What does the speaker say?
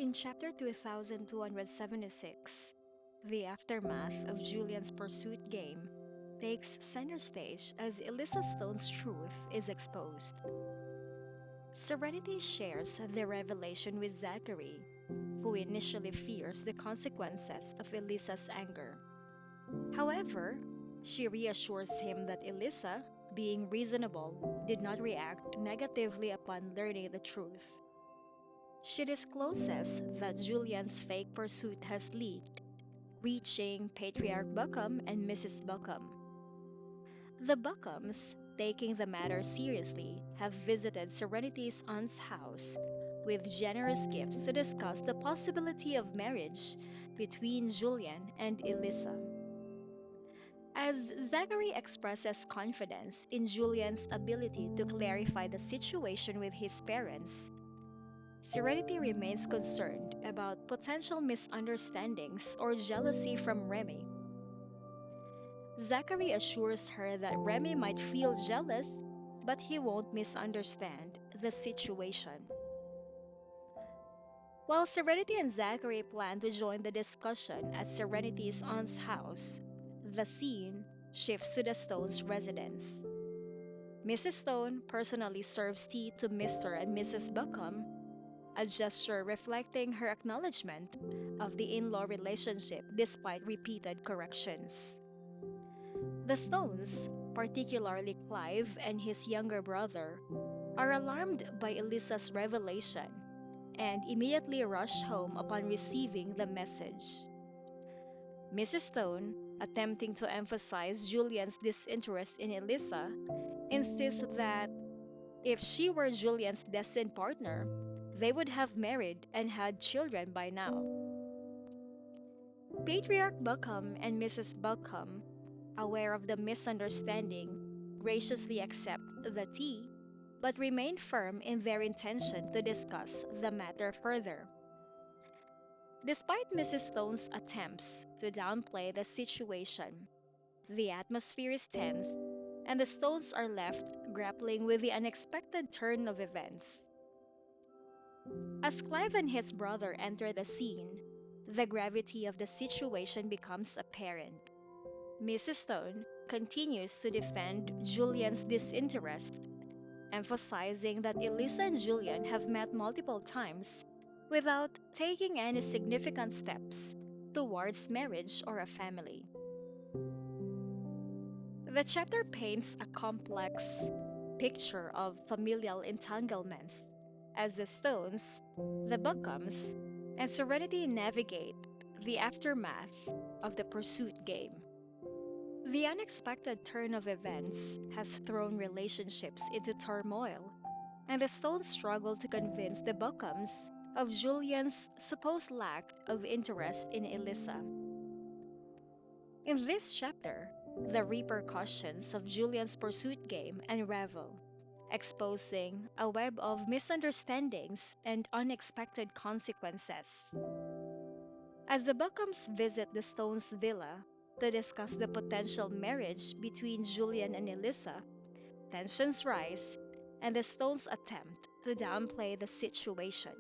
In chapter 2276, the aftermath of Julian's pursuit game takes center stage as Elissa Stone's truth is exposed. Serenity shares the revelation with Zachary, who initially fears the consequences of Elissa's anger. However, she reassures him that Elissa, being reasonable, did not react negatively upon learning the truth. She discloses that Julian's fake pursuit has leaked, reaching Patriarch Buckham and Mrs. Buckham. The Buckhams, taking the matter seriously, have visited Serenity's aunt's house with generous gifts to discuss the possibility of marriage between Julian and Elissa. As Zachary expresses confidence in Julian's ability to clarify the situation with his parents, Serenity remains concerned about potential misunderstandings or jealousy from Remy. Zachary assures her that Remy might feel jealous, but he won't misunderstand the situation. While Serenity and Zachary plan to join the discussion at Serenity's aunt's house, the scene shifts to the Stones' residence. Mrs. Stone personally serves tea to Mr. and Mrs. Buckham, a gesture reflecting her acknowledgement of the in law relationship despite repeated corrections. The Stones, particularly Clive and his younger brother, are alarmed by Elisa's revelation and immediately rush home upon receiving the message. Mrs. Stone, attempting to emphasize Julian's disinterest in Elisa, insists that if she were Julian's destined partner, they would have married and had children by now. Patriarch Buckham and Mrs. Buckham, aware of the misunderstanding, graciously accept the tea, but remain firm in their intention to discuss the matter further. Despite Mrs. Stone's attempts to downplay the situation, the atmosphere is tense, and the Stones are left grappling with the unexpected turn of events. As Clive and his brother enter the scene, the gravity of the situation becomes apparent. Mrs. Stone continues to defend Julian's disinterest, emphasizing that Elisa and Julian have met multiple times without taking any significant steps towards marriage or a family. The chapter paints a complex picture of familial entanglements as the Stones, the Buckhams, and Serenity navigate the aftermath of the pursuit game. The unexpected turn of events has thrown relationships into turmoil, and the Stones struggle to convince the Buckhams of Julian's supposed lack of interest in Elisa. In this chapter, the repercussions of Julian's pursuit game unravel, exposing a web of misunderstandings and unexpected consequences. As the Buckhams visit the Stones' villa to discuss the potential marriage between Julian and Elisa, tensions rise, and the Stones attempt to downplay the situation.